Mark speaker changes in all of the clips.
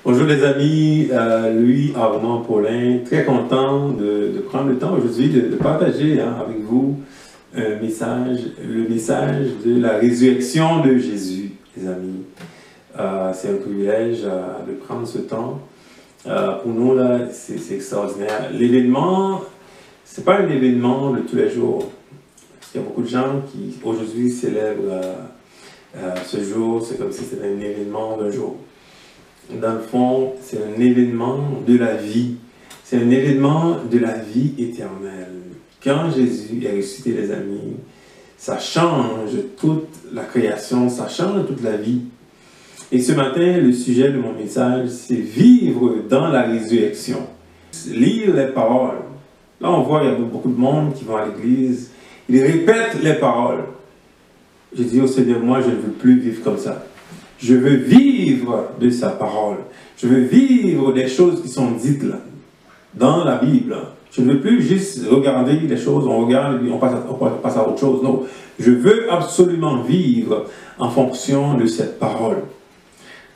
Speaker 1: Bonjour les amis, Louis Armand Paulin, très content de prendre le temps aujourd'hui de partager avec vous un message, le message de la résurrection de Jésus, les amis. C'est un privilège de prendre ce temps. Pour nous, là, c'est extraordinaire. L'événement, c'est pas un événement de tous les jours. Il y a beaucoup de gens qui aujourd'hui célèbrent ce jour, c'est comme si c'était un événement d'un jour. Dans le fond, c'est un événement de la vie. C'est un événement de la vie éternelle. Quand Jésus est ressuscité, les amis, ça change toute la création, ça change toute la vie. Et ce matin, le sujet de mon message, c'est vivre dans la résurrection. Lire les paroles. Là, on voit, il y a beaucoup de monde qui vont à l'église, ils répètent les paroles. Je dis au Seigneur, moi, je ne veux plus vivre comme ça. Je veux vivre de sa parole. Je veux vivre des choses qui sont dites là, dans la Bible. Je ne veux plus juste regarder les choses, on regarde et on passe à autre chose. Non, je veux absolument vivre en fonction de cette parole.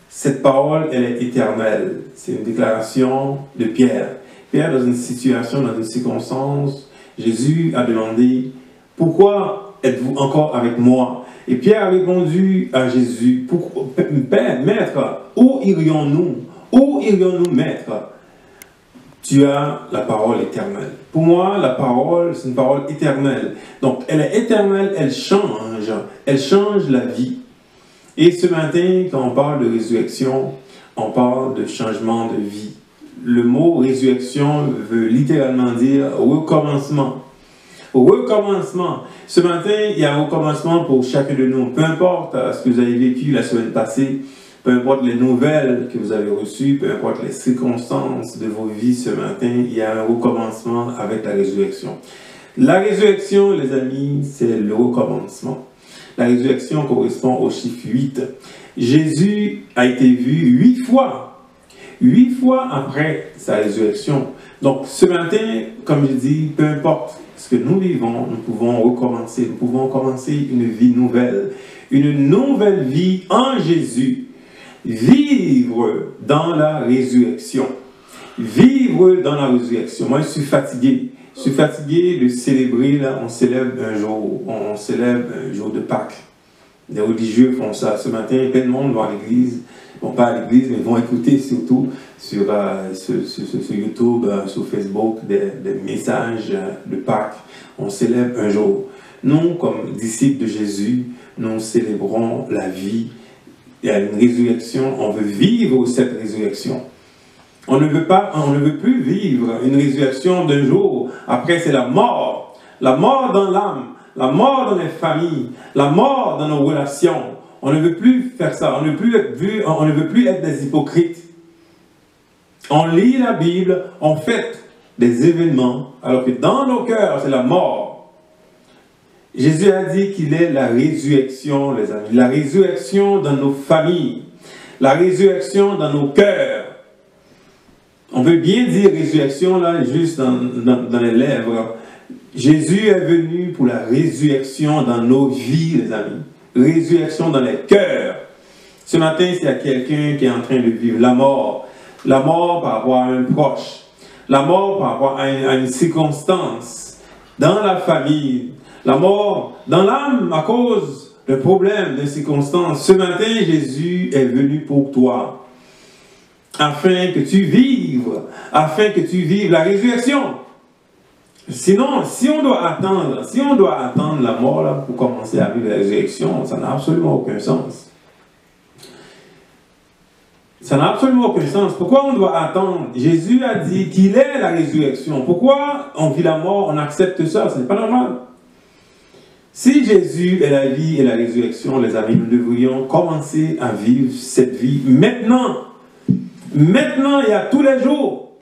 Speaker 1: Cette parole, elle est éternelle. C'est une déclaration de Pierre. Pierre, dans une situation, dans une circonstance, Jésus a demandé, « Pourquoi êtes-vous encore avec moi ?» Et Pierre a répondu à Jésus, « Père, Maître, où irions-nous? Où irions-nous, Maître? Tu as la parole éternelle. » Pour moi, la parole, c'est une parole éternelle. Donc, elle est éternelle, elle change la vie. Et ce matin, quand on parle de résurrection, on parle de changement de vie. Le mot résurrection veut littéralement dire recommencement. Recommencement. Ce matin, il y a un recommencement pour chacun de nous. Peu importe ce que vous avez vécu la semaine passée, peu importe les nouvelles que vous avez reçues, peu importe les circonstances de vos vies ce matin, il y a un recommencement avec la résurrection. La résurrection, les amis, c'est le recommencement. La résurrection correspond au chiffre 8. Jésus a été vu 8 fois. 8 fois après sa résurrection. Donc, ce matin, comme je dis, peu importe ce que nous vivons, nous pouvons recommencer. Nous pouvons commencer une vie nouvelle. Une nouvelle vie en Jésus. Vivre dans la résurrection. Vivre dans la résurrection. Moi, je suis fatigué. Je suis fatigué de célébrer, là, on célèbre un jour de Pâques. Les religieux font ça. Ce matin, plein de monde va à l'église. Bon, pas à l'église, mais vont écouter surtout sur YouTube, sur Facebook, des messages de Pâques. On célèbre un jour. Nous, comme disciples de Jésus, nous célébrons la vie. Il y a une résurrection, on veut vivre cette résurrection. On ne veut plus vivre une résurrection d'un jour. Après, c'est la mort. La mort dans l'âme, la mort dans les familles, la mort dans nos relations. On ne veut plus faire ça. On ne veut plus être des hypocrites. On lit la Bible, on fête des événements, alors que dans nos cœurs, c'est la mort. Jésus a dit qu'il est la résurrection, les amis. La résurrection dans nos familles. La résurrection dans nos cœurs. On veut bien dire résurrection, là, juste dans les lèvres. Jésus est venu pour la résurrection dans nos vies, les amis. Résurrection dans les cœurs. Ce matin, s'il y a quelqu'un qui est en train de vivre la mort par rapport à un proche, la mort par rapport à une circonstance, dans la famille, la mort dans l'âme à cause d'un problème, d'une circonstance. Ce matin, Jésus est venu pour toi, afin que tu vives la résurrection. Sinon, si on doit attendre la mort là, pour commencer à vivre la résurrection, ça n'a absolument aucun sens. Ça n'a absolument aucun sens. Pourquoi on doit attendre? Jésus a dit qu'il est la résurrection. Pourquoi on vit la mort, on accepte ça? Ce n'est pas normal. Si Jésus est la vie et la résurrection, les amis, nous devrions commencer à vivre cette vie maintenant. Maintenant et à tous les jours.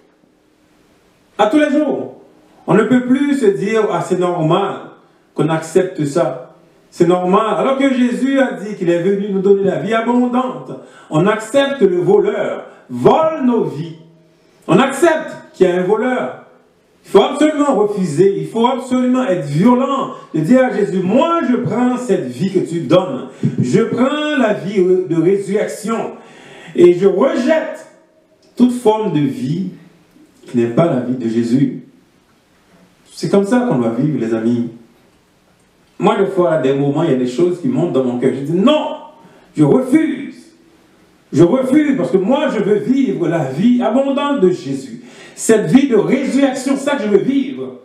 Speaker 1: À tous les jours. On ne peut plus se dire, ah, c'est normal qu'on accepte ça. C'est normal. Alors que Jésus a dit qu'il est venu nous donner la vie abondante, on accepte que le voleur vole nos vies. On accepte qu'il y a un voleur. Il faut absolument refuser, il faut absolument être violent, de dire à Jésus, moi je prends cette vie que tu donnes, je prends la vie de résurrection et je rejette toute forme de vie qui n'est pas la vie de Jésus. C'est comme ça qu'on doit vivre, les amis. Moi, des fois, à des moments, il y a des choses qui montent dans mon cœur. Je dis non, je refuse. Je refuse parce que moi, je veux vivre la vie abondante de Jésus. Cette vie de résurrection, c'est ça que je veux vivre.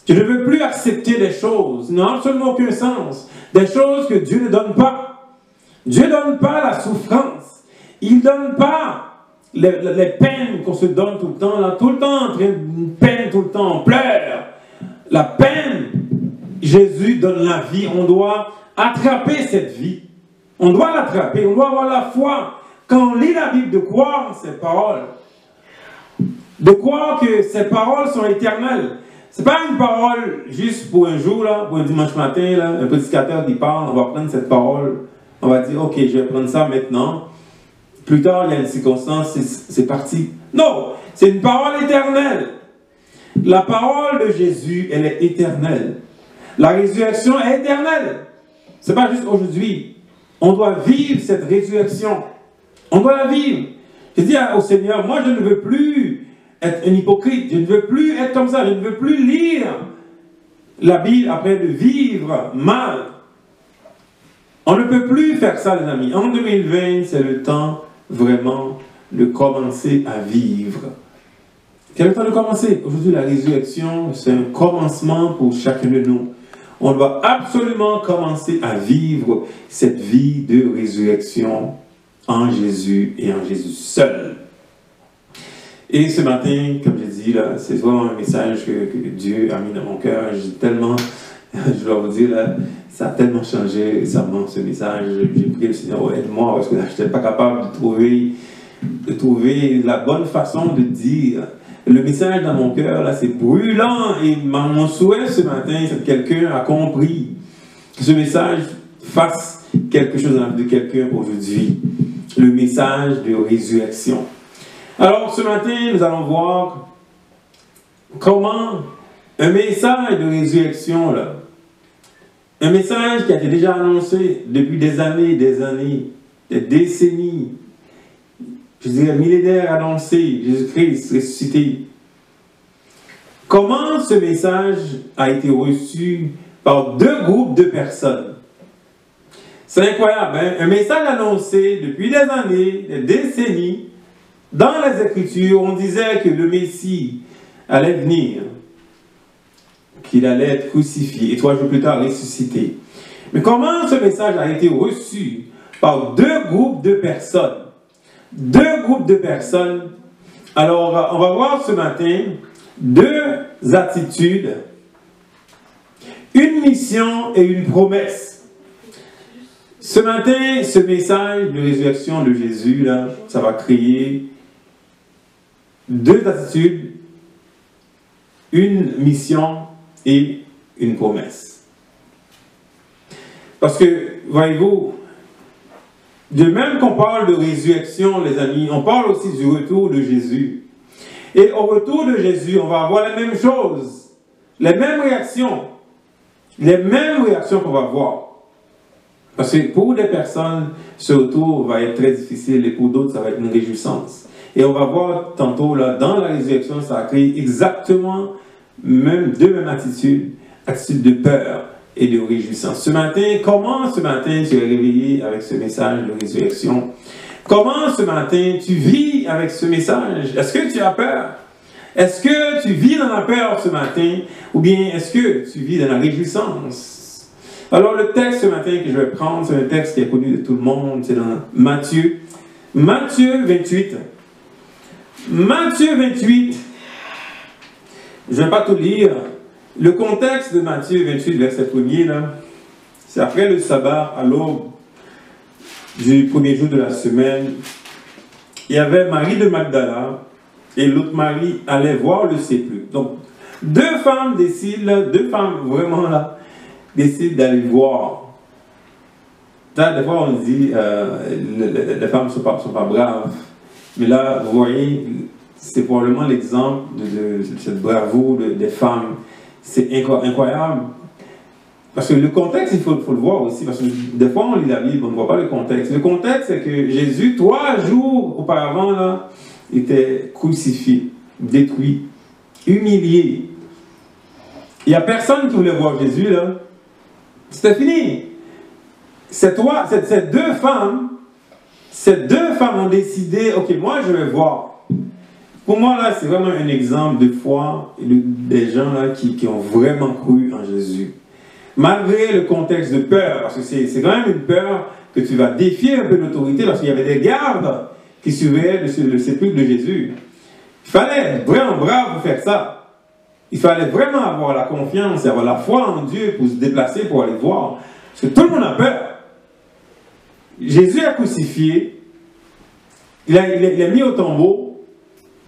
Speaker 1: Je ne veux plus accepter des choses, n'ont absolument aucun sens. Des choses que Dieu ne donne pas. Dieu ne donne pas la souffrance. Il ne donne pas les peines qu'on se donne tout le temps, là, tout le temps en train de peine, tout le temps on pleure. La peine, Jésus donne la vie. On doit attraper cette vie. On doit l'attraper. On doit avoir la foi. Quand on lit la Bible, de croire en ses paroles. De croire que ces paroles sont éternelles. Ce n'est pas une parole juste pour un jour, là, pour un dimanche matin, là, un prédicateur qui parle, on va prendre cette parole, on va dire, ok, je vais prendre ça maintenant. Plus tard, il y a une circonstance, c'est parti. Non, c'est une parole éternelle. La parole de Jésus, elle est éternelle. La résurrection est éternelle. Ce n'est pas juste aujourd'hui. On doit vivre cette résurrection. On doit la vivre. Je dis au Seigneur, moi je ne veux plus être un hypocrite. Je ne veux plus être comme ça. Je ne veux plus lire la Bible après de vivre mal. On ne peut plus faire ça, les amis. En 2020, c'est le temps vraiment de commencer à vivre. Quel est le temps de commencer? Aujourd'hui, la résurrection, c'est un commencement pour chacun de nous. On doit absolument commencer à vivre cette vie de résurrection en Jésus et en Jésus seul. Et ce matin, comme je dis, c'est vraiment un message que Dieu a mis dans mon cœur. Je dois vous dire, là, ça a tellement changé récemment ce message. J'ai prié le Seigneur, aide-moi, parce que je n'étais pas capable de trouver la bonne façon de dire. Le message dans mon cœur, là, c'est brûlant. Et mon souhait ce matin, c'est que quelqu'un a compris que ce message fasse quelque chose dans la vie de quelqu'un aujourd'hui. Le message de résurrection. Alors, ce matin, nous allons voir comment un message de résurrection, là, un message qui a été déjà annoncé depuis des années, des décennies, je dirais millénaires annoncés, Jésus-Christ ressuscité. Comment ce message a été reçu par deux groupes de personnes? C'est incroyable, hein? Un message annoncé depuis des années, des décennies. Dans les Écritures, on disait que le Messie allait venir, qu'il allait être crucifié et 3 jours plus tard ressuscité. Mais comment ce message a été reçu par deux groupes de personnes? Deux groupes de personnes. Alors, on va voir ce matin deux attitudes, une mission et une promesse. Ce matin, ce message de résurrection de Jésus, là, ça va créer deux attitudes, une mission et une promesse. Parce que, voyez-vous, de même qu'on parle de résurrection, les amis, on parle aussi du retour de Jésus. Et au retour de Jésus, on va avoir les mêmes choses, les mêmes réactions qu'on va voir. Parce que pour des personnes, ce retour va être très difficile et pour d'autres, ça va être une réjouissance. Et on va voir tantôt, là, dans la résurrection, ça a créé exactement deux mêmes attitudes de peur et de réjouissance. Comment ce matin tu es réveillé avec ce message de résurrection? Comment ce matin tu vis avec ce message? Est-ce que tu as peur? Est-ce que tu vis dans la peur ce matin? Ou bien est-ce que tu vis dans la réjouissance? Alors le texte ce matin que je vais prendre, c'est un texte qui est connu de tout le monde, c'est dans Matthieu. Matthieu 28. Matthieu 28, je ne vais pas tout lire. Le contexte de Matthieu 28, verset 1er, c'est après le sabbat, à l'aube du premier jour de la semaine. Il y avait Marie de Magdala et l'autre Marie allait voir le sépulcre. Donc, deux femmes vraiment là, décident d'aller voir. Là, des fois, on dit les femmes ne sont pas braves. Mais là, vous voyez, c'est probablement l'exemple de cette bravoure des femmes. C'est incroyable. Parce que le contexte, il faut le voir aussi. Parce que des fois, on lit la Bible, on ne voit pas le contexte. Le contexte, c'est que Jésus, 3 jours auparavant, là, étaient crucifiés, détruits, humiliés. Il n'y a personne qui voulait voir Jésus, là. C'était fini. Ces deux femmes ont décidé, ok, moi je vais voir. Pour moi, là, c'est vraiment un exemple de foi des gens là, qui ont vraiment cru en Jésus. Malgré le contexte de peur, parce que c'est quand même une peur que tu vas défier un peu l'autorité, parce qu'il y avait des gardes qui surveillaient le sépulcre de Jésus. Il fallait être vraiment brave pour faire ça. Il fallait vraiment avoir la confiance et avoir la foi en Dieu pour se déplacer, pour aller voir. Parce que tout le monde a peur. Jésus est crucifié, il est mis au tombeau.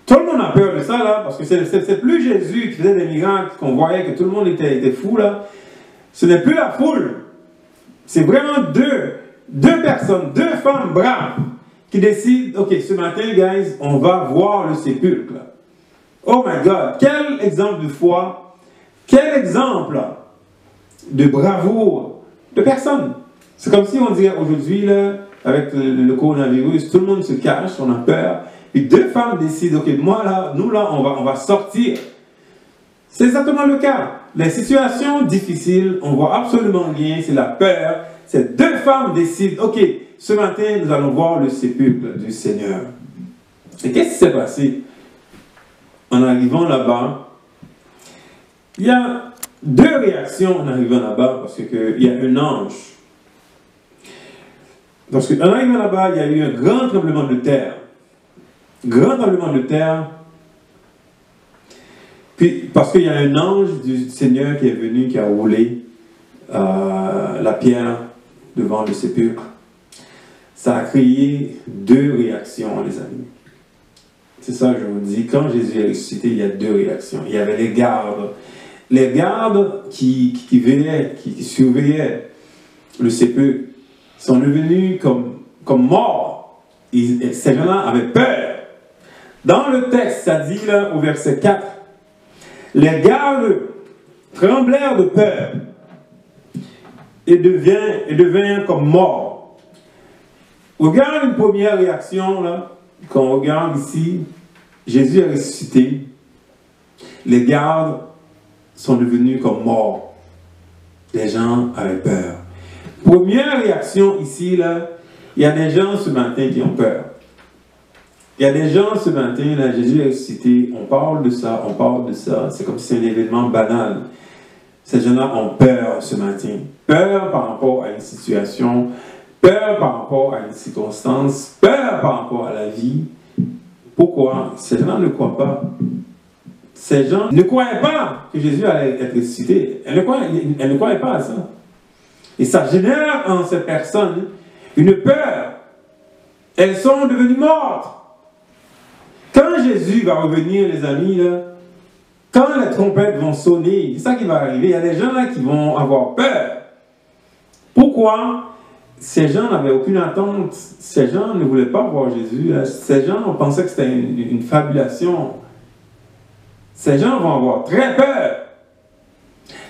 Speaker 1: Tout le monde a peur de ça, là, parce que c'est plus Jésus qui faisait des miracles, qu'on voyait que tout le monde était fou, là. Ce n'est plus la foule. C'est vraiment deux personnes, deux femmes braves qui décident, ok, ce matin, guys, on va voir le sépulcre. Oh my God, quel exemple de foi, quel exemple de bravoure de personne. C'est comme si on dirait aujourd'hui, là, avec le coronavirus, tout le monde se cache, on a peur. Et deux femmes décident, ok, nous là, on va sortir. C'est exactement le cas. Les situations difficiles, on voit absolument rien, c'est la peur. Ces deux femmes décident, ok, ce matin, nous allons voir le sépulcre du Seigneur. Et qu'est-ce qui s'est passé? En arrivant là-bas, il y a deux réactions en arrivant là-bas, parce qu'il y a un ange. Parce qu'en arrivant là-bas, il y a eu un grand tremblement de terre. Grand tremblement de terre. Puis, parce qu'il y a un ange du Seigneur qui est venu, qui a roulé la pierre devant le sépulcre. Ça a créé deux réactions, les amis. C'est ça que je vous dis. Quand Jésus est ressuscité, il y a deux réactions. Il y avait les gardes. Les gardes qui venaient, qui surveillaient le sépulcre, sont devenus comme morts. Ces gens-là avaient peur. Dans le texte, ça dit là, au verset 4, les gardes tremblèrent de peur et devinrent comme morts. Regarde une première réaction, là, quand on regarde ici, Jésus est ressuscité, les gardes sont devenus comme morts. Les gens avaient peur. Première réaction ici, là, il y a des gens ce matin qui ont peur. Il y a des gens ce matin, là, Jésus est ressuscité, on parle de ça, c'est comme si c'était un événement banal. Ces gens-là ont peur ce matin. Peur par rapport à une situation, peur par rapport à une circonstance, peur par rapport à la vie. Pourquoi? Ces gens-là ne croient pas. Ces gens ne croyaient pas que Jésus allait être ressuscité. Elles ne croyaient pas à ça. Et ça génère en ces personnes une peur. Elles sont devenues mortes. Quand Jésus va revenir, les amis, là, quand les trompettes vont sonner, c'est ça qui va arriver. Il y a des gens là qui vont avoir peur. Pourquoi? Ces gens n'avaient aucune attente. Ces gens ne voulaient pas voir Jésus. Là. Ces gens pensaient que c'était une fabulation. Ces gens vont avoir très peur.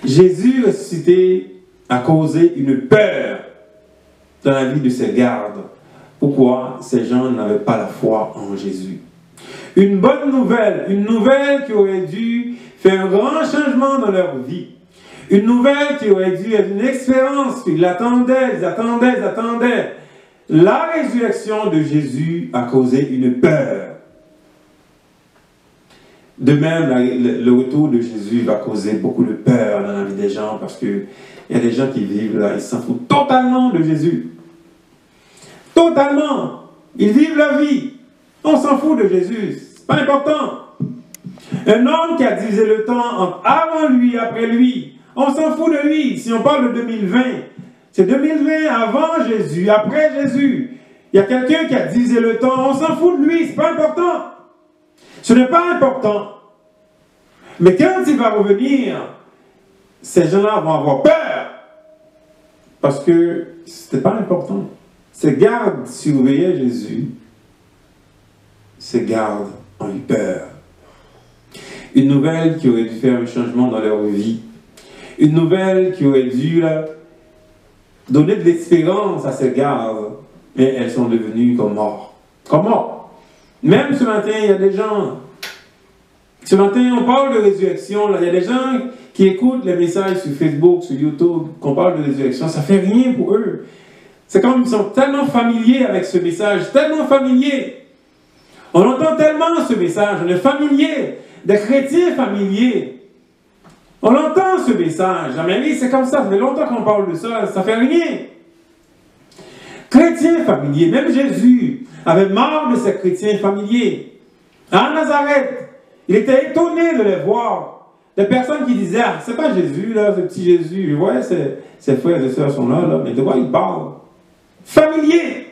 Speaker 1: Jésus ressuscité a causé une peur dans la vie de ces gardes. Pourquoi? Ces gens n'avaient pas la foi en Jésus. Une bonne nouvelle, une nouvelle qui aurait dû faire un grand changement dans leur vie. Une nouvelle qui aurait dû être une expérience, ils attendaient. La résurrection de Jésus a causé une peur. De même, le retour de Jésus va causer beaucoup de peur dans la vie des gens parce qu'il y a des gens qui vivent là, ils s'en foutent totalement de Jésus. Totalement. Ils vivent leur vie. On s'en fout de Jésus. C'est pas important. Un homme qui a divisé le temps entre avant lui et après lui. On s'en fout de lui. Si on parle de 2020, c'est 2020 avant Jésus, après Jésus. Il y a quelqu'un qui a divisé le temps. On s'en fout de lui. C'est pas important. Ce n'est pas important. Mais quand il va revenir, ces gens-là vont avoir peur. Parce que ce n'était pas important. Ces gardes surveillaient Jésus. Ces gardes ont eu peur. Une nouvelle qui aurait dû faire un changement dans leur vie. Une nouvelle qui aurait dû donner de l'espérance à ces gardes. Mais elles sont devenues comme morts. Comme morts. Même ce matin, il y a des gens. Ce matin, on parle de résurrection. Là. Il y a des gens qui écoutent les messages sur Facebook, sur YouTube, qu'on parle de résurrection. Ça ne fait rien pour eux. C'est comme ils sont tellement familiers avec ce message, tellement familiers. On entend tellement ce message, on est familier, des chrétiens familiers. On entend ce message. Mais oui, c'est comme ça fait longtemps qu'on parle de ça, ça ne fait rien. Chrétiens familiers, même Jésus avait marre de ces chrétiens familiers. À Nazareth, il était étonné de les voir. Des personnes qui disaient, ah, c'est pas Jésus, là, ce petit Jésus. Je voyais ses frères et sœurs sont là, mais de quoi il parle? Familier.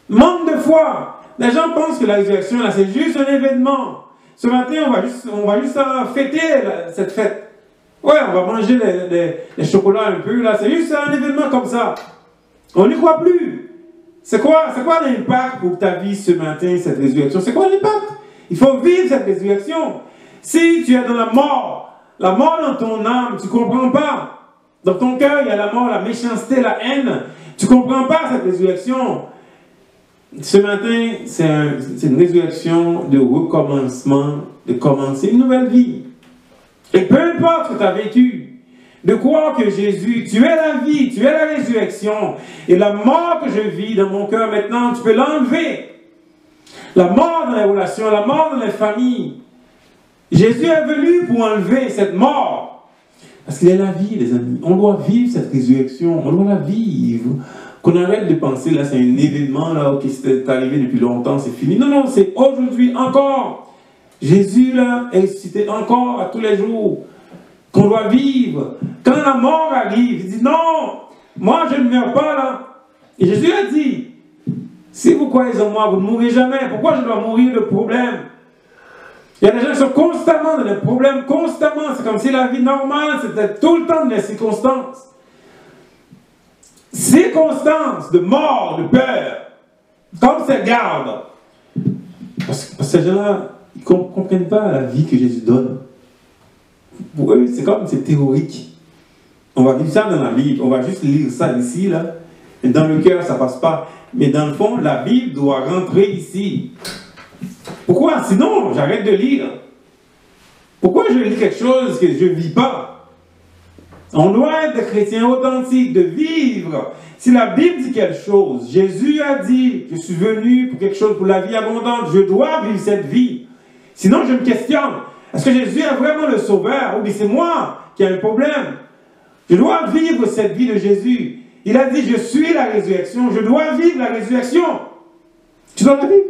Speaker 1: Manque de foi. Les gens pensent que la résurrection, là, c'est juste un événement. Ce matin, on va juste fêter cette fête. Ouais, on va manger les chocolats un peu, là. C'est juste un événement comme ça. On n'y croit plus. C'est quoi l'impact pour ta vie ce matin, cette résurrection? C'est quoi l'impact? Il faut vivre cette résurrection. Si tu es dans la mort dans ton âme, tu ne comprends pas. Dans ton cœur, il y a la mort, la méchanceté, la haine. Tu ne comprends pas cette résurrection. Ce matin, c'est une résurrection de recommencement, de commencer une nouvelle vie. Et peu importe ce que tu as vécu, de croire que Jésus, tu es la vie, tu es la résurrection. Et la mort que je vis dans mon cœur maintenant, tu peux l'enlever. La mort dans les relations, la mort dans les familles. Jésus est venu pour enlever cette mort. Parce qu'il est la vie, les amis. On doit vivre cette résurrection. On doit la vivre. Qu'on arrête de penser, là, c'est un événement là, qui s'est arrivé depuis longtemps, c'est fini. Non, non, c'est aujourd'hui encore. Jésus, là, est ressuscité encore à tous les jours. Qu'on doit vivre. Quand la mort arrive, il dit, non, moi, je ne meurs pas, là. Et Jésus a dit, si vous croyez en moi, vous ne mourrez jamais. Pourquoi je dois mourir de problème? Il y a des gens qui sont constamment dans les problèmes, constamment. C'est comme si la vie normale, c'était tout le temps des circonstances. Circonstances de mort, de peur. Comme ces gardes. Parce que ces gens-là, ils ne comprennent pas la vie que Jésus donne. Pour eux, c'est théorique. On va vivre ça dans la Bible. On va juste lire ça ici, là. Et dans le cœur, ça ne passe pas. Mais dans le fond, la Bible doit rentrer ici. Pourquoi? Sinon, j'arrête de lire. Pourquoi je lis quelque chose que je ne vis pas? On doit être des chrétiens authentiques, de vivre. Si la Bible dit quelque chose, Jésus a dit, je suis venu pour quelque chose, pour la vie abondante, je dois vivre cette vie. Sinon, je me questionne. Est-ce que Jésus est vraiment le sauveur? Ou bien c'est moi qui ai un problème? Je dois vivre cette vie de Jésus. Il a dit, je suis la résurrection, je dois vivre la résurrection. Tu dois la vivre.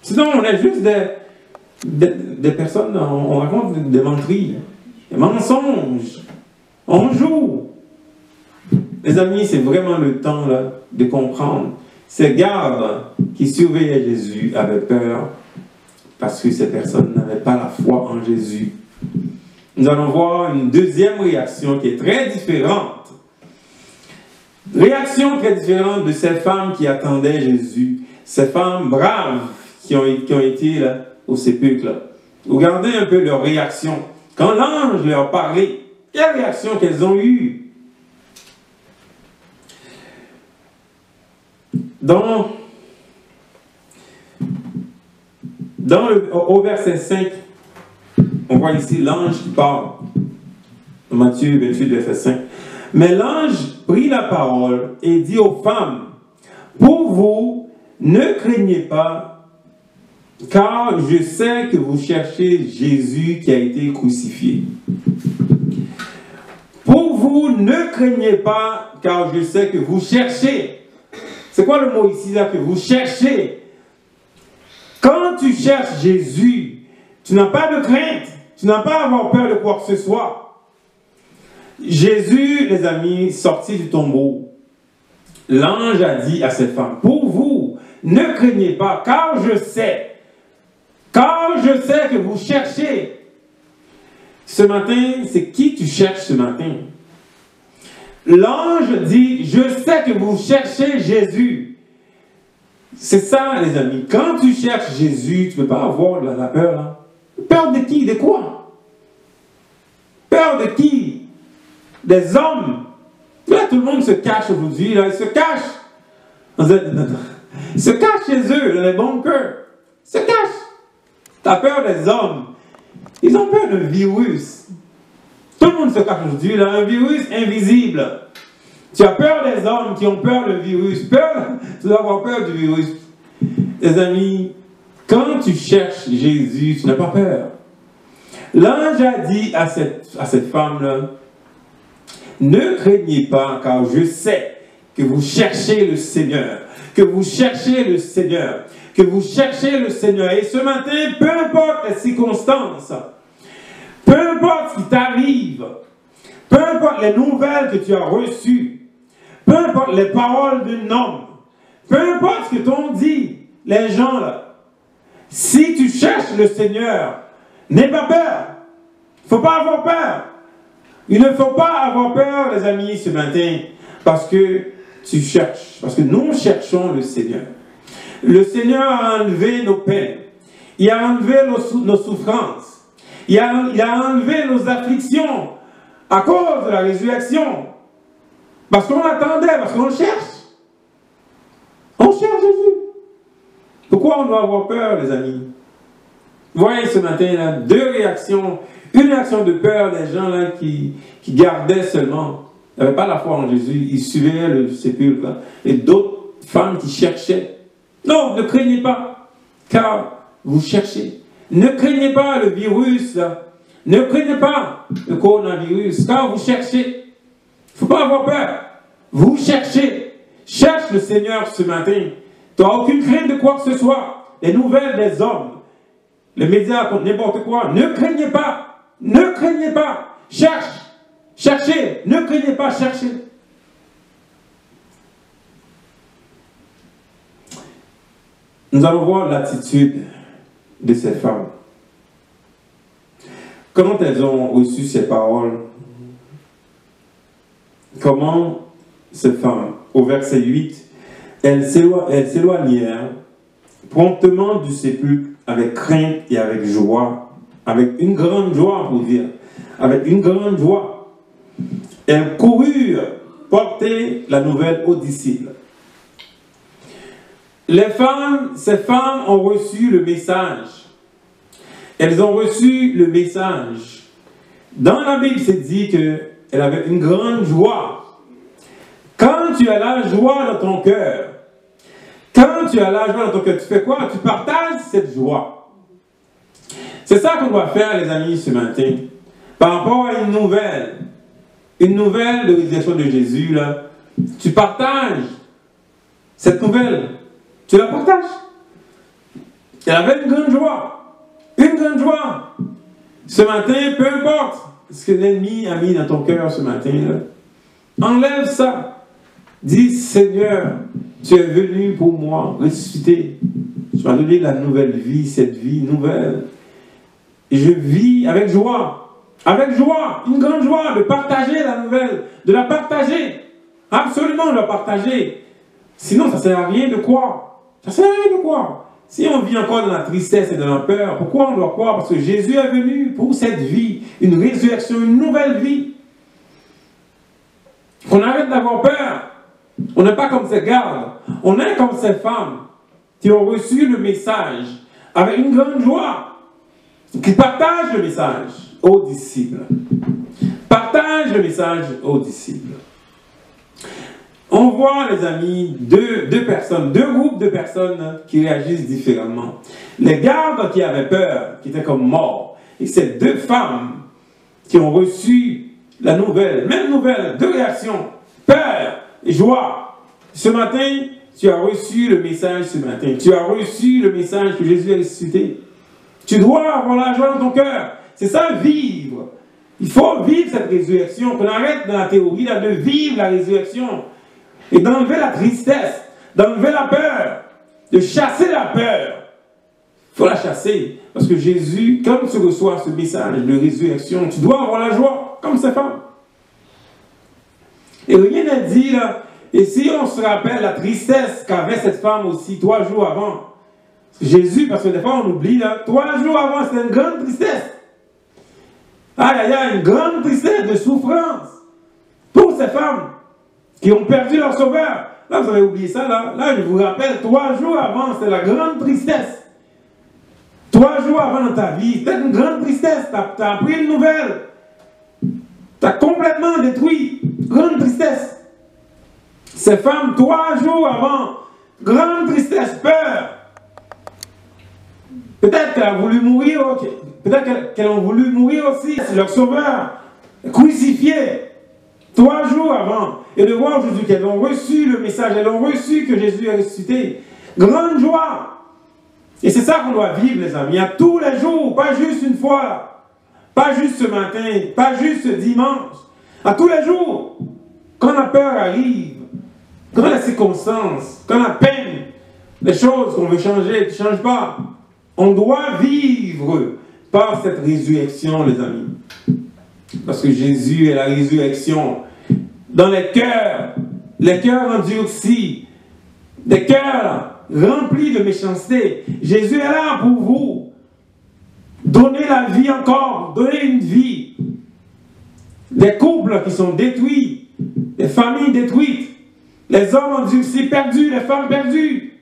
Speaker 1: Sinon, on est juste des personnes, on raconte des menteries, des mensonges. On joue. Les amis, c'est vraiment le temps là, de comprendre. Ces gardes qui surveillaient Jésus avaient peur parce que ces personnes n'avaient pas la foi en Jésus. Nous allons voir une deuxième réaction qui est très différente. Réaction très différente de ces femmes qui attendaient Jésus. Ces femmes braves qui ont été là, au sépulcre. Là. Regardez un peu leur réaction. Quand l'ange leur parlait, quelle réaction qu'elles ont eue? Au verset 5, on voit ici l'ange qui parle. Matthieu 28, verset 5. Mais l'ange prit la parole et dit aux femmes, pour vous, ne craignez pas, car je sais que vous cherchez Jésus qui a été crucifié. Pour vous, ne craignez pas, car je sais que vous cherchez. C'est quoi le mot ici là que vous cherchez? Quand tu cherches Jésus, tu n'as pas de crainte. Tu n'as pas à avoir peur de quoi que ce soit. Jésus, les amis, sorti du tombeau, l'ange a dit à cette femme, pour vous, ne craignez pas, car je sais que vous cherchez. Ce matin, c'est qui tu cherches ce matin? L'ange dit, je sais que vous cherchez Jésus. C'est ça, les amis. Quand tu cherches Jésus, tu ne peux pas avoir la peur. Là. Peur de qui? De quoi? Peur de qui? Des hommes. Là, tout le monde se cache aujourd'hui. Là, ils se cachent. Se cachent chez eux, dans les bunkers. Se cachent. Tu as peur des hommes. Ils ont peur d'un virus. Tout le monde se cache aujourd'hui, là, un virus invisible. Tu as peur des hommes qui ont peur du virus. Tu dois avoir peur du virus. Les amis, quand tu cherches Jésus, tu n'as pas peur. L'ange a dit à cette femme-là, ne craignez pas, car je sais que vous cherchez le Seigneur. Que vous cherchez le Seigneur. Que vous cherchez le Seigneur. Et ce matin, peu importe les circonstances, peu importe ce qui t'arrive, peu importe les nouvelles que tu as reçues, peu importe les paroles d'un homme, peu importe ce que t'ont dit les gens là, si tu cherches le Seigneur, n'aie pas peur. Il ne faut pas avoir peur. Il ne faut pas avoir peur, les amis, ce matin, parce que tu cherches, parce que nous cherchons le Seigneur. Le Seigneur a enlevé nos peines. Il a enlevé nos souffrances. Il a enlevé nos afflictions à cause de la résurrection. Parce qu'on attendait, parce qu'on cherche. On cherche Jésus. Pourquoi on doit avoir peur, les amis? Vous voyez ce matin, là, deux réactions. Une réaction de peur des gens là, qui gardaient seulement. Ils n'avaient pas la foi en Jésus. Ils suivaient le sépulcre. Là, et d'autres femmes qui cherchaient. Non, ne craignez pas, car vous cherchez. Ne craignez pas le virus, là. Ne craignez pas le coronavirus, car vous cherchez. Il ne faut pas avoir peur. Vous cherchez. Cherche le Seigneur ce matin. Tu n'as aucune crainte de quoi que ce soit. Les nouvelles des hommes, les médias, n'importe quoi. Ne craignez pas. Ne craignez pas. Cherche. Cherchez. Ne craignez pas. Cherchez. Nous allons voir l'attitude de ces femmes. Comment elles ont reçu ces paroles? Comment ces femmes, au verset 8, elles s'éloignèrent promptement du sépulcre avec crainte et avec joie, avec une grande joie pour dire, avec une grande joie. Elles coururent porter la nouvelle aux disciples. Ces femmes ont reçu le message. Elles ont reçu le message. Dans la Bible, c'est dit qu'elle avait une grande joie. Quand tu as la joie dans ton cœur, tu fais quoi? Tu partages cette joie. C'est ça qu'on doit faire, les amis, ce matin. Par rapport à une nouvelle de résurrection de Jésus, là, tu partages cette nouvelle. Tu la partages. Elle avait une grande joie. Une grande joie. Ce matin, peu importe ce que l'ennemi a mis dans ton cœur ce matin, là, enlève ça. Dis, Seigneur, tu es venu pour moi ressusciter. Tu m'as donné la nouvelle vie, cette vie nouvelle. Et je vis avec joie. Avec joie, une grande joie de partager la nouvelle, de la partager. Absolument de la partager. Sinon, ça ne sert à rien de croire. Ça ne sert à rien de croire. Si on vit encore dans la tristesse et dans la peur, pourquoi on doit croire? Parce que Jésus est venu pour cette vie, une résurrection, une nouvelle vie. On arrête d'avoir peur. On n'est pas comme ces gardes. On est comme ces femmes qui ont reçu le message avec une grande joie, qui partagent le message aux disciples. Partagent le message aux disciples. On voit, les amis, deux groupes de personnes qui réagissent différemment. Les gardes qui avaient peur, qui étaient comme morts, et ces deux femmes qui ont reçu la nouvelle, même nouvelle, deux réactions, peur et joie. Ce matin, tu as reçu le message ce matin. Tu as reçu le message que Jésus a ressuscité. Tu dois avoir la joie dans ton cœur. C'est ça, vivre. Il faut vivre cette résurrection, qu'on arrête dans la théorie là, de vivre la résurrection. Et d'enlever la tristesse, d'enlever la peur, de chasser la peur. Il faut la chasser. Parce que Jésus, quand tu reçois ce message de résurrection, tu dois avoir la joie, comme ces femmes. Et rien n'est dit là. Et si on se rappelle la tristesse qu'avait cette femme aussi 3 jours avant, Jésus, parce que des fois on oublie, là, 3 jours avant, c'était une grande tristesse. Aïe, aïe, aïe, une grande tristesse de souffrance pour ces femmes qui ont perdu leur sauveur. là, vous avez oublié ça, là, je vous rappelle, 3 jours avant, c'est la grande tristesse. 3 jours avant dans ta vie, c'était une grande tristesse. Tu as appris une nouvelle. Tu as complètement détruit. Grande tristesse. Ces femmes, 3 jours avant, grande tristesse, peur. Peut-être qu'elle a voulu mourir, ok. Peut-être qu'elles ont voulu mourir aussi. C'est leur sauveur, crucifié. 3 jours avant. Et de voir aujourd'hui qu'elles ont reçu le message, elles ont reçu que Jésus est ressuscité. Grande joie. Et c'est ça qu'on doit vivre, les amis, à tous les jours, pas juste une fois, pas juste ce matin, pas juste ce dimanche, à tous les jours. Quand la peur arrive, quand la circonstance, quand la peine, les choses qu'on veut changer ne changent pas, on doit vivre par cette résurrection, les amis. Parce que Jésus est la résurrection. Dans les cœurs endurcis, des cœurs remplis de méchanceté, Jésus est là pour vous. Donner la vie encore, donner une vie. Des couples qui sont détruits, des familles détruites, les hommes endurcis perdus, les femmes perdues,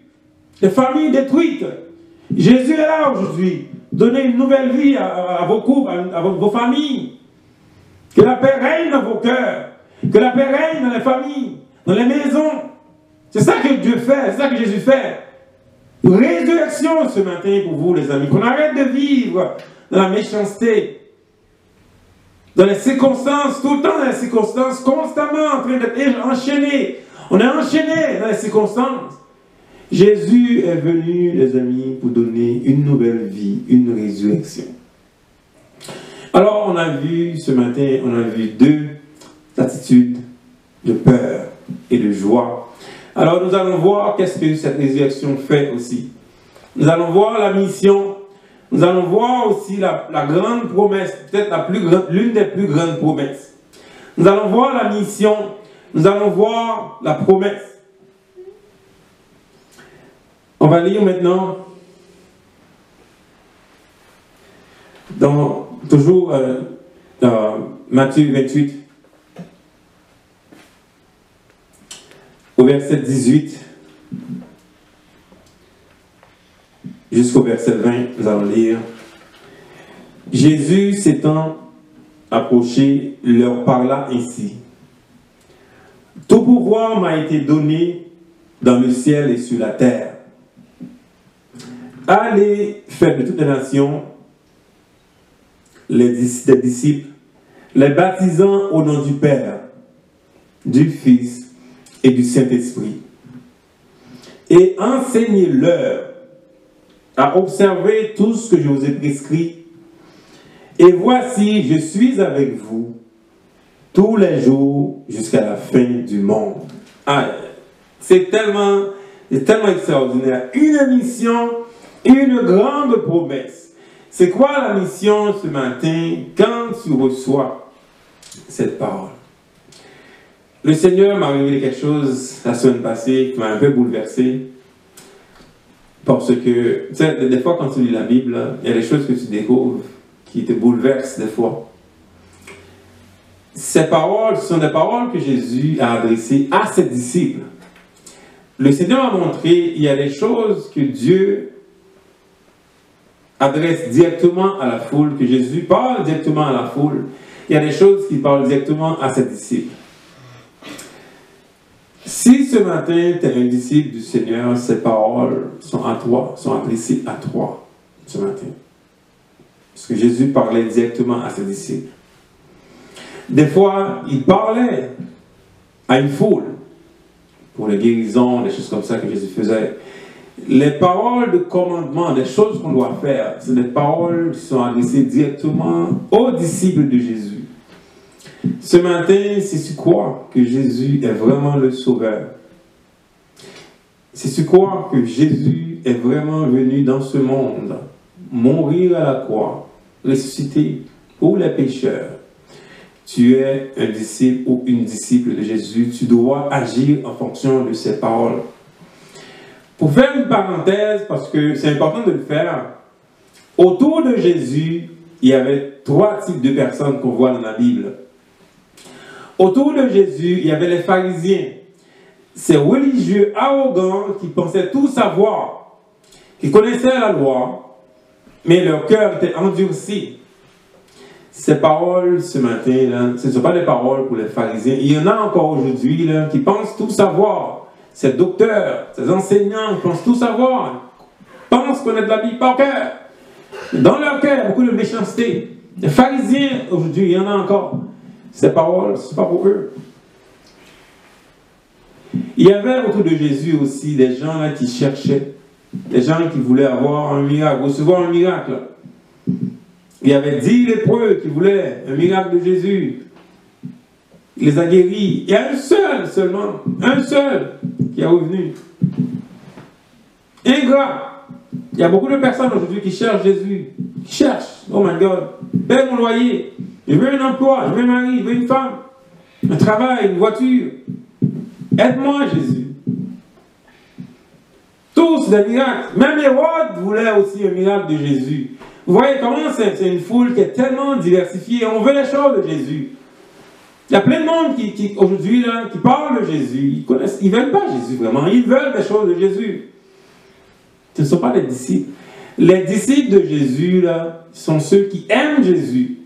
Speaker 1: les familles détruites. Jésus est là aujourd'hui. Donnez une nouvelle vie à vos couples, à vos familles. Que la paix règne dans vos cœurs. Que la paix règne dans les familles, dans les maisons. C'est ça que Dieu fait, c'est ça que Jésus fait. Une résurrection ce matin pour vous, les amis. Qu'on arrête de vivre dans la méchanceté, dans les circonstances, tout le temps dans les circonstances, constamment en train d'être enchaîné. On est enchaîné dans les circonstances. Jésus est venu, les amis, pour donner une nouvelle vie, une résurrection. Alors, on a vu ce matin, on a vu 2 attitudes de peur et de joie. Alors, nous allons voir qu'est-ce que cette résurrection fait aussi. Nous allons voir la mission. Nous allons voir aussi la grande promesse, peut-être l'une des plus grandes promesses. Nous allons voir la mission. Nous allons voir la promesse. On va lire maintenant toujours dans Matthieu 28, au verset 18 jusqu'au verset 20, nous allons lire. Jésus s'étant approché, leur parla ainsi. Tout pouvoir m'a été donné dans le ciel et sur la terre. Allez, faites de toutes les nations des disciples, les baptisant au nom du Père, du Fils et du Saint-Esprit. Et enseignez-leur à observer tout ce que je vous ai prescrit. Et voici, je suis avec vous tous les jours jusqu'à la fin du monde. Ah, c'est tellement extraordinaire. Une mission, une grande promesse. C'est quoi la mission ce matin quand tu reçois cette parole? Le Seigneur m'a révélé quelque chose la semaine passée qui m'a un peu bouleversé. Parce que, tu sais, des fois quand tu lis la Bible, il y a des choses que tu découvres qui te bouleversent des fois. Ces paroles, ce sont des paroles que Jésus a adressées à ses disciples. Le Seigneur a montré qu'il y a des choses que Dieu adresse directement à la foule, que Jésus parle directement à la foule. Il y a des choses qu'il parle directement à ses disciples. Si ce matin tu es un disciple du Seigneur, ces paroles sont à toi, sont adressées à toi ce matin. Parce que Jésus parlait directement à ses disciples. Des fois, il parlait à une foule pour les guérisons, des choses comme ça que Jésus faisait. Les paroles de commandement, des choses qu'on doit faire, c'est des paroles qui sont adressées directement aux disciples de Jésus. Ce matin, c'est sur quoi que Jésus est vraiment le Sauveur. C'est sur quoi que Jésus est vraiment venu dans ce monde, mourir à la croix, ressusciter pour les pécheurs. Tu es un disciple ou une disciple de Jésus, tu dois agir en fonction de ses paroles. Pour faire une parenthèse, parce que c'est important de le faire, autour de Jésus, il y avait 3 types de personnes qu'on voit dans la Bible. Autour de Jésus, il y avait les pharisiens. ces religieux arrogants qui pensaient tout savoir, qui connaissaient la loi, mais leur cœur était endurci. Ces paroles ce matin, là, ce ne sont pas des paroles pour les pharisiens. Il y en a encore aujourd'hui là, qui pensent tout savoir. Ces docteurs, ces enseignants qui pensent tout savoir, pensent connaître la Bible par cœur. Dans leur cœur, il y a beaucoup de méchanceté. Les pharisiens, aujourd'hui, il y en a encore. Ces paroles, ce n'est pas pour eux. Il y avait autour de Jésus aussi des gens là, qui cherchaient, des gens qui voulaient avoir un miracle, recevoir un miracle. Il y avait 10 lépreux qui voulaient un miracle de Jésus. Il les a guéris. Il y a un seul seulement, un seul qui est revenu. Ingrat. Il y a beaucoup de personnes aujourd'hui qui cherchent Jésus. Qui cherchent. Oh my God. Paye mon loyer. Je veux un emploi. Je veux un mari. Je veux une femme. Un travail. Une voiture. Aide-moi, Jésus. Tous des miracles. Même Hérode voulait aussi un miracle de Jésus. Vous voyez comment c'est une foule qui est tellement diversifiée. On veut les choses de Jésus. Il y a plein de monde qui aujourd'hui, qui parle de Jésus. Ils ne veulent pas Jésus vraiment. Ils veulent des choses de Jésus. Ce ne sont pas les disciples. Les disciples de Jésus, là, sont ceux qui aiment Jésus.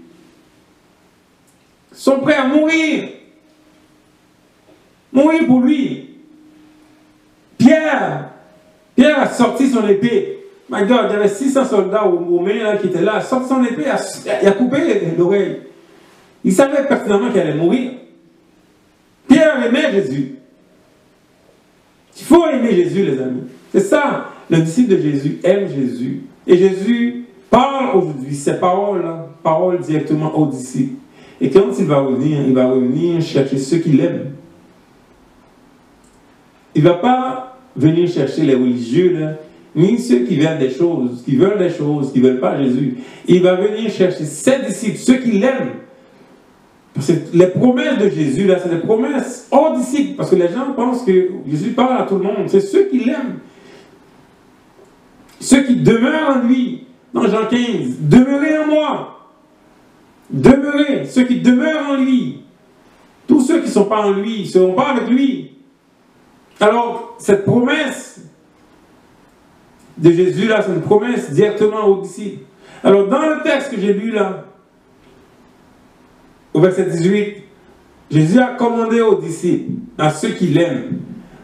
Speaker 1: Ils sont prêts à mourir. Mourir pour lui. Pierre a sorti son épée. My God, il y avait 600 soldats romains qui étaient là. Il a sorti son épée, il a coupé l'oreille. Il savait pertinemment qu'il allait mourir. Pierre aimait Jésus. Il faut aimer Jésus, les amis. C'est ça. Le disciple de Jésus aime Jésus. Et Jésus parle aujourd'hui ces paroles directement aux disciples. Et quand il va revenir chercher ceux qui l'aiment. Il ne va pas venir chercher les religieux, là, ni ceux qui veulent des choses, qui ne veulent pas Jésus. Il va venir chercher ses disciples, ceux qui l'aiment. Parce que les promesses de Jésus, là, c'est des promesses aux disciples. Parce que les gens pensent que Jésus parle à tout le monde. C'est ceux qui l'aiment. Ceux qui demeurent en lui. Dans Jean 15, demeurez en moi. Demeurez. Ceux qui demeurent en lui. Tous ceux qui ne sont pas en lui, ne seront pas avec lui. Alors, cette promesse de Jésus, là, c'est une promesse directement aux disciples. Alors, dans le texte que j'ai lu, là, au verset 18, Jésus a commandé aux disciples, à ceux qui l'aiment,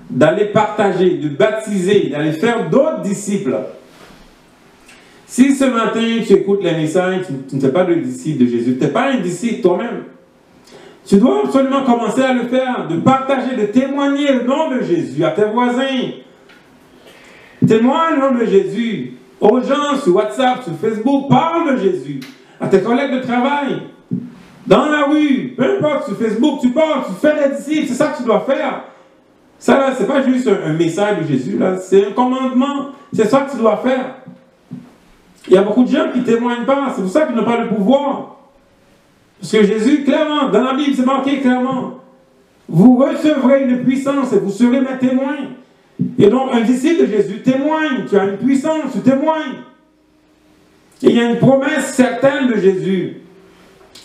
Speaker 1: d'aller partager, de baptiser, d'aller faire d'autres disciples. Si ce matin, tu écoutes les messages, tu ne fais pas de disciple de Jésus, tu n'es pas un disciple toi-même, tu dois absolument commencer à le faire, de partager, de témoigner le nom de Jésus à tes voisins. Témoigne le nom de Jésus aux gens sur WhatsApp, sur Facebook, parle de Jésus à tes collègues de travail, dans la rue, peu importe, sur Facebook, tu parles, tu fais des disciples, c'est ça que tu dois faire. Ça là, c'est pas juste un message de Jésus, là, c'est un commandement, c'est ça que tu dois faire. Il y a beaucoup de gens qui ne témoignent pas, c'est pour ça qu'ils n'ont pas le pouvoir. Parce que Jésus, clairement, dans la Bible, c'est marqué clairement, vous recevrez une puissance et vous serez mes témoins. Et donc, un disciple de Jésus témoigne, tu as une puissance, tu témoignes. Et il y a une promesse certaine de Jésus.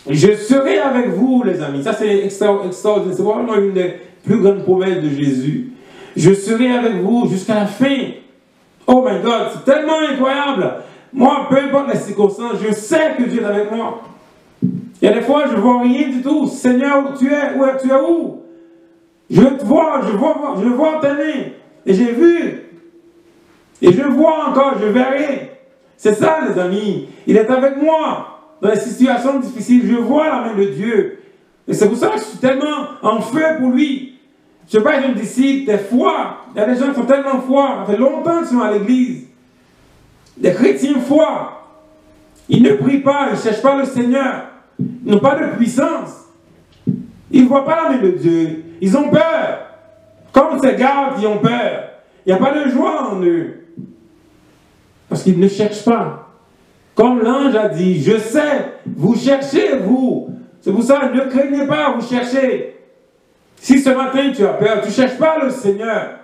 Speaker 1: Je serai avec vous, les amis. Ça, c'est extraordinaire. C'est vraiment une des plus grandes promesses de Jésus. Je serai avec vous jusqu'à la fin. Oh my God, c'est tellement incroyable. Moi, peu importe les circonstances, je sais que Dieu est avec moi. Il y a des fois, je ne vois rien du tout. Seigneur, tu es où? Je te vois, je vois tes mains. Et j'ai vu. Et je vois encore, je verrai. C'est ça, les amis. Il est avec moi. Dans les situations difficiles, je vois la main de Dieu. Et c'est pour ça que je suis tellement en feu pour lui. Je ne sais pas être un disciple, des fois. Il y a des gens qui sont tellement foi. Ça fait longtemps qu'ils sont à l'église. Des chrétiens foi. Ils ne prient pas, ils ne cherchent pas le Seigneur. Ils n'ont pas de puissance. Ils ne voient pas la main de Dieu. Ils ont peur. Comme ces gardes qui ont peur. Il n'y a pas de joie en eux. Parce qu'ils ne cherchent pas. Comme l'ange a dit, je sais, vous cherchez, vous. C'est pour ça, ne craignez pas, vous cherchez. Si ce matin tu as peur, tu ne cherches pas le Seigneur.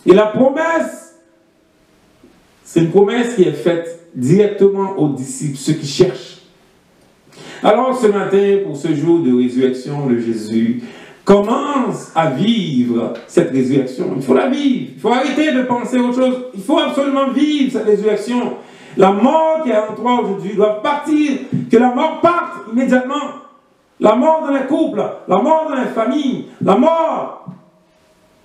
Speaker 1: Et la promesse, c'est une promesse qui est faite directement aux disciples, ceux qui cherchent. Alors ce matin, pour ce jour de résurrection de Jésus, commence à vivre cette résurrection. Il faut la vivre. Il faut arrêter de penser autre chose. Il faut absolument vivre cette résurrection. La mort qui est en toi aujourd'hui doit partir. Que la mort parte immédiatement. La mort dans les couples, la mort dans les familles, la mort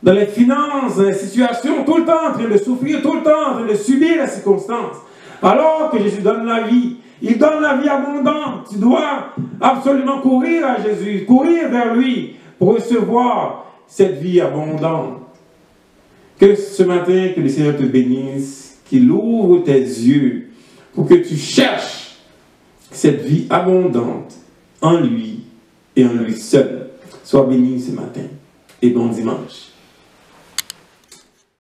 Speaker 1: dans les finances, dans les situations, tout le temps en train de souffrir, tout le temps en train de subir les circonstances. Alors que Jésus donne la vie. Il donne la vie abondante. Tu dois absolument courir à Jésus, courir vers lui pour recevoir cette vie abondante. Que ce matin, que le Seigneur te bénisse, qu'il ouvre tes yeux pour que tu cherches cette vie abondante en lui et en lui seul. Sois béni ce matin et bon dimanche.